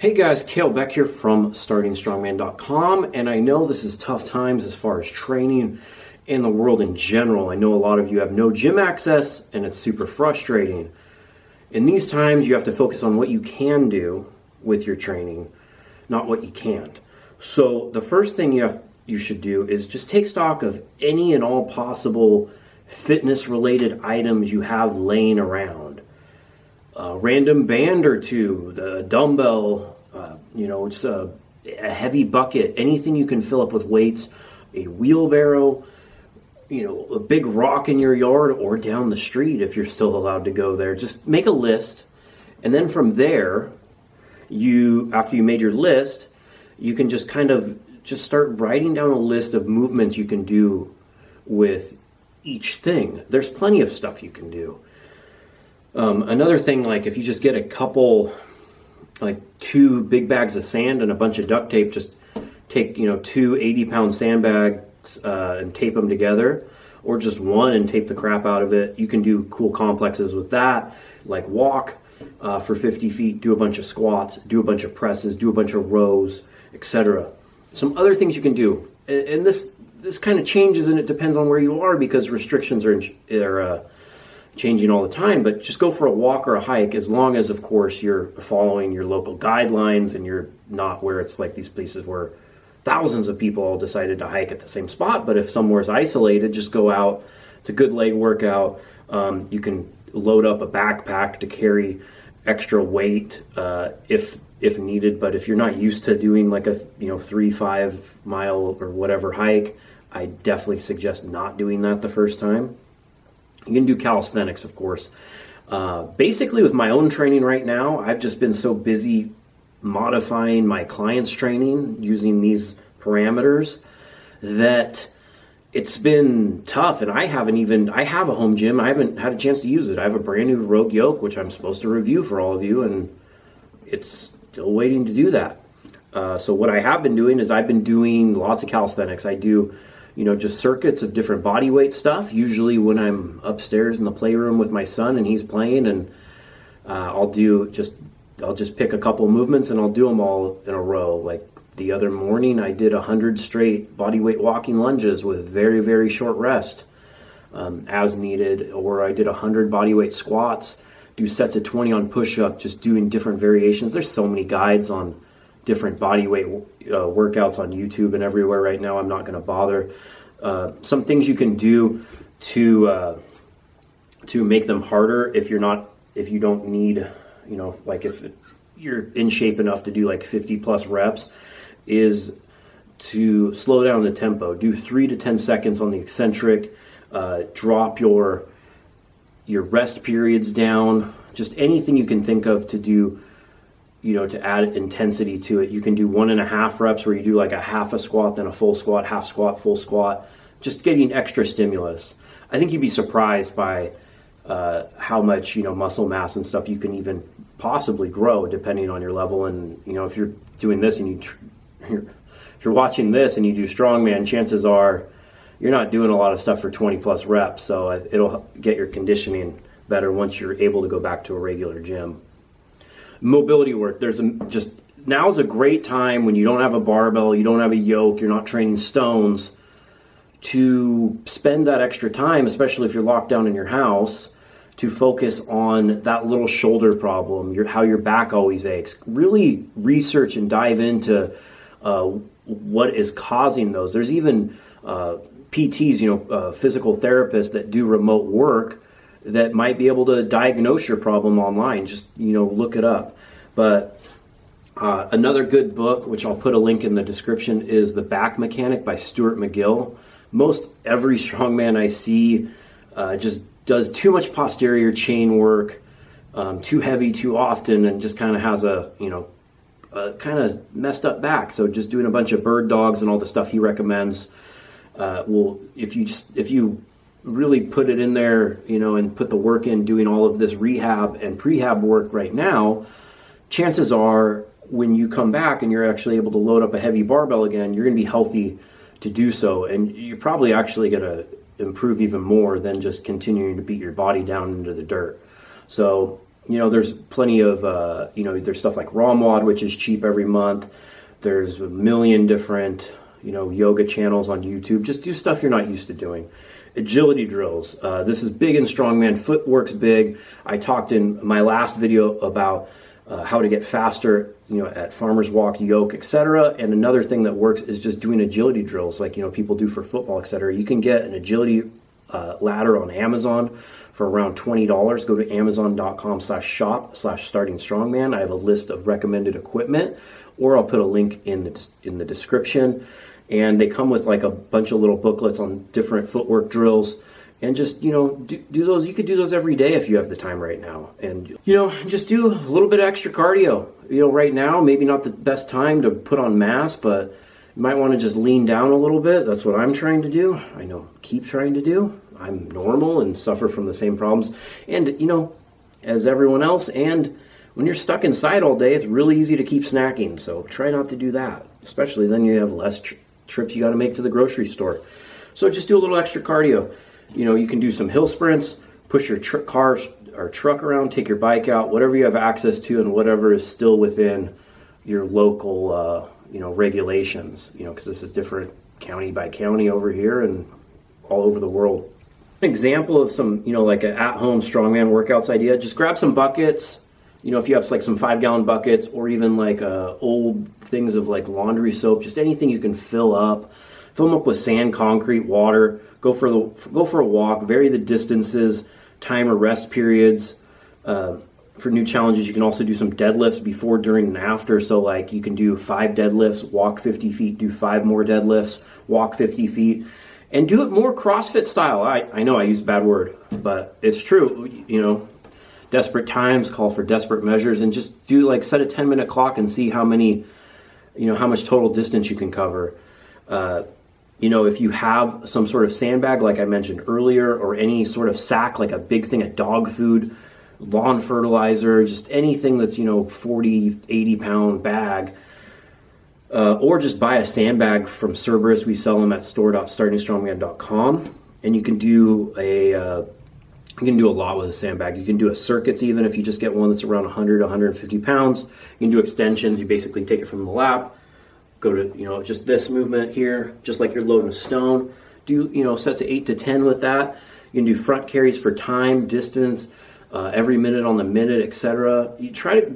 Hey guys, Kalle Beck here from StartingStrongman.com, and I know this is tough times as far as training in the world in general. I know a lot of you have no gym access and it's super frustrating. In these times, you have to focus on what you can do with your training, not what you can't. So the first thing you should do is just take stock of any and all possible fitness-related items you have laying around. A random band or two, the dumbbell, it's a heavy bucket, anything you can fill up with weights, a wheelbarrow, a big rock in your yard or down the street if you're still allowed to go there. Just make a list, and then from there, after you made your list, you can just just start writing down a list of movements you can do with each thing. There's plenty of stuff you can do. Another thing, like if you just get a couple, like 2 big bags of sand and a bunch of duct tape, just take, 2 80-pound sandbags and tape them together, or just one and tape the crap out of it. You can do cool complexes with that, like walk for 50 feet, do a bunch of squats, do a bunch of presses, do a bunch of rows, etc. Some other things you can do, and this kind of changes and it depends on where you are because restrictions are changing all the time, but just go for a walk or a hike as long as, of course, you're following your local guidelines and you're not where it's like these places where thousands of people all decided to hike at the same spot. But if somewhere's isolated, just go out. It's a good leg workout. You can load up a backpack to carry extra weight if needed. But if you're not used to doing like a 3-5 mile or whatever hike, I definitely suggest not doing that the first time. You can do calisthenics, of course. Basically, with my own training right now, I've just been so busy modifying my clients' training using these parameters that it's been tough. And I have a home gym. I haven't had a chance to use it. I have a brand new Rogue Yoke, which I'm supposed to review for all of you, and it's still waiting to do that. So what I have been doing is I've been doing lots of calisthenics. I do just circuits of different body weight stuff, usually when I'm upstairs in the playroom with my son and he's playing, and I'll just pick a couple movements and I'll do them all in a row. Like the other morning, I did 100 straight body weight walking lunges with very, very short rest as needed, or I did 100 body weight squats, do sets of 20 on push-up, just doing different variations. There's so many guides on different body weight workouts on YouTube and everywhere right now. I'm not going to bother. Some things you can do to make them harder if you don't need, like if you're in shape enough to do like 50 plus reps, is to slow down the tempo. Do 3 to 10 seconds on the eccentric. Drop your rest periods down. Just anything you can think of to do, to add intensity to it. You can do 1.5 reps where you do like a half a squat, then a full squat, half squat, full squat, just getting extra stimulus. I think you'd be surprised by how much, muscle mass and stuff you can even possibly grow depending on your level. And, if you're doing this and if you're watching this and you do Strongman, chances are you're not doing a lot of stuff for 20 plus reps. So it'll get your conditioning better once you're able to go back to a regular gym. Mobility work. Now's a great time when you don't have a barbell, you don't have a yoke, you're not training stones, to spend that extra time, especially if you're locked down in your house, to focus on that little shoulder problem, how your back always aches. Really research and dive into what is causing those. There's even PTs, physical therapists that do remote work that might be able to diagnose your problem online. Just, look it up. But another good book, which I'll put a link in the description, is The Back Mechanic by Stuart McGill. Most every strongman I see just does too much posterior chain work, too heavy, too often, and just kind of has a kind of messed up back. So just doing a bunch of bird dogs and all the stuff he recommends if you really put it in there, and put the work in doing all of this rehab and prehab work right now, chances are when you come back and you're actually able to load up a heavy barbell again, you're going to be healthy to do so. And you're probably actually going to improve even more than just continuing to beat your body down into the dirt. So there's plenty of, there's stuff like ROMWAD, which is cheap every month. There's a million different, yoga channels on YouTube. Just do stuff you're not used to doing. Agility drills. This is big in strongman. Footwork's big. I talked in my last video about how to get faster, at farmer's walk, yoke, etc. And another thing that works is just doing agility drills like, people do for football, etc. You can get an agility ladder on Amazon for around $20. Go to amazon.com/shop/startingstrongman. I have a list of recommended equipment, or I'll put a link in the description. And they come with like a bunch of little booklets on different footwork drills. And just, do those. You could do those every day if you have the time right now. And, just do a little bit of extra cardio. Right now, maybe not the best time to put on mass, but you might want to just lean down a little bit. That's what I'm trying to do. I know, keep trying to do. I'm normal and suffer from the same problems. And, as everyone else. And when you're stuck inside all day, it's really easy to keep snacking. So try not to do that. Especially then you have less trips you got to make to the grocery store. So just do a little extra cardio. You can do some hill sprints, push your car or truck around, take your bike out, whatever you have access to and whatever is still within your local, regulations, because this is different county by county over here and all over the world. An example of some, like an at-home strongman workouts idea, just grab some buckets, if you have like some 5-gallon buckets or even like old things of like laundry soap, just anything you can fill them up with sand, concrete, water, go for a walk, vary the distances, time or rest periods. For new challenges, you can also do some deadlifts before, during, and after. So like you can do 5 deadlifts, walk 50 feet, do 5 more deadlifts, walk 50 feet, and do it more CrossFit style. I know I use a bad word, but it's true. Desperate times call for desperate measures, and just do like set a 10-minute clock and see how many, how much total distance you can cover. If you have some sort of sandbag, like I mentioned earlier, or any sort of sack, like a big thing of dog food, lawn fertilizer, just anything that's, 40, 80 pound bag, or just buy a sandbag from Cerberus. We sell them at store.startingstrongman.com, and you can do a lot with a sandbag. You can do a circuits even if you just get one that's around 100, 150 pounds. You can do extensions. You basically take it from the lap, go to, just this movement here, just like you're loading a stone. Do, sets of 8 to 10 with that. You can do front carries for time, distance, every minute on the minute, etc. You try to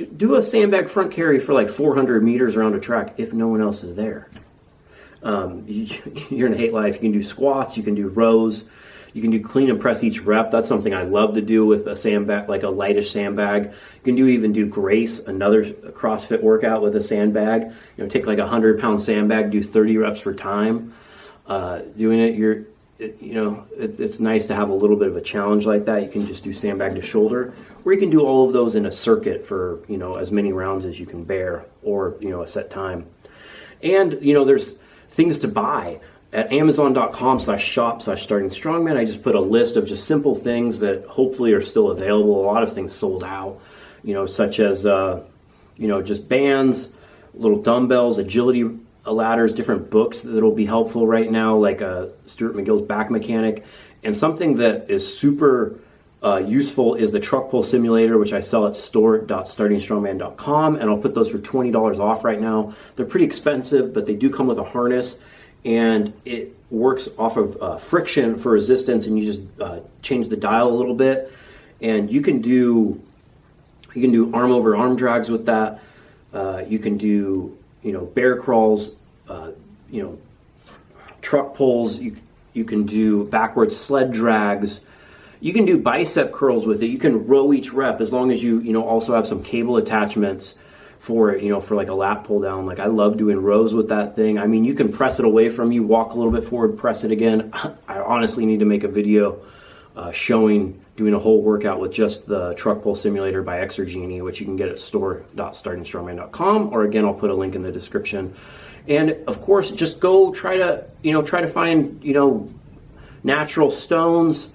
do a sandbag front carry for like 400 meters around a track if no one else is there. You're gonna hate life. You can do squats, you can do rows, you can do clean and press each rep. That's something I love to do with a sandbag, like a lightish sandbag. You can even do Grace, another CrossFit workout with a sandbag. Take like a 100-pound sandbag, do 30 reps for time. Doing it, it's nice to have a little bit of a challenge like that. You can just do sandbag to shoulder, or you can do all of those in a circuit for, as many rounds as you can bear, or, a set time. And, there's things to buy. At amazon.com/shop/startingstrongman, I just put a list of just simple things that hopefully are still available. A lot of things sold out, such as, just bands, little dumbbells, agility ladders, different books that'll be helpful right now, like Stuart McGill's Back Mechanic. And something that is super useful is the truck pull simulator, which I sell at store.startingstrongman.com, and I'll put those for $20 off right now. They're pretty expensive, but they do come with a harness, and it works off of friction for resistance, and you just change the dial a little bit, and you can do arm over arm drags with that. You can do bear crawls, truck pulls. You can do backwards sled drags. You can do bicep curls with it. You can row each rep as long as you also have some cable attachments for it, for like a lat pull down. Like I love doing rows with that thing. I mean, you can press it away from you, walk a little bit forward, press it again. I honestly need to make a video doing a whole workout with just the truck pull simulator by Exergenie, which you can get at store.startingstrongman.com, or again, I'll put a link in the description. And of course, just go try to find, natural stones.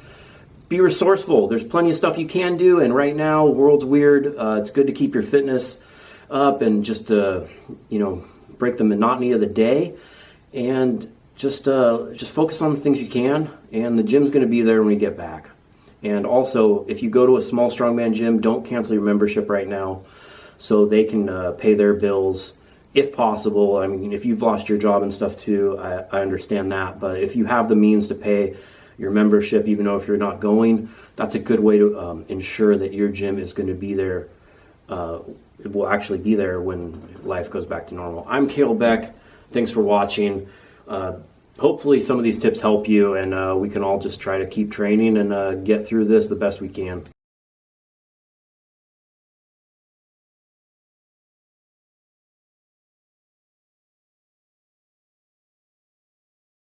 Be resourceful. There's plenty of stuff you can do, and right now, the world's weird. It's good to keep your fitness up and just break the monotony of the day, and just focus on the things you can. And the gym's going to be there when we get back. And also, if you go to a small strongman gym, don't cancel your membership right now, so they can pay their bills if possible. I mean, if you've lost your job and stuff too, I understand that. But if you have the means to pay your membership, even though if you're not going, that's a good way to ensure that your gym is going to be there. It will actually be there when life goes back to normal. I'm Kalle Beck. Thanks for watching. Hopefully some of these tips help you, and we can all just try to keep training and get through this the best we can.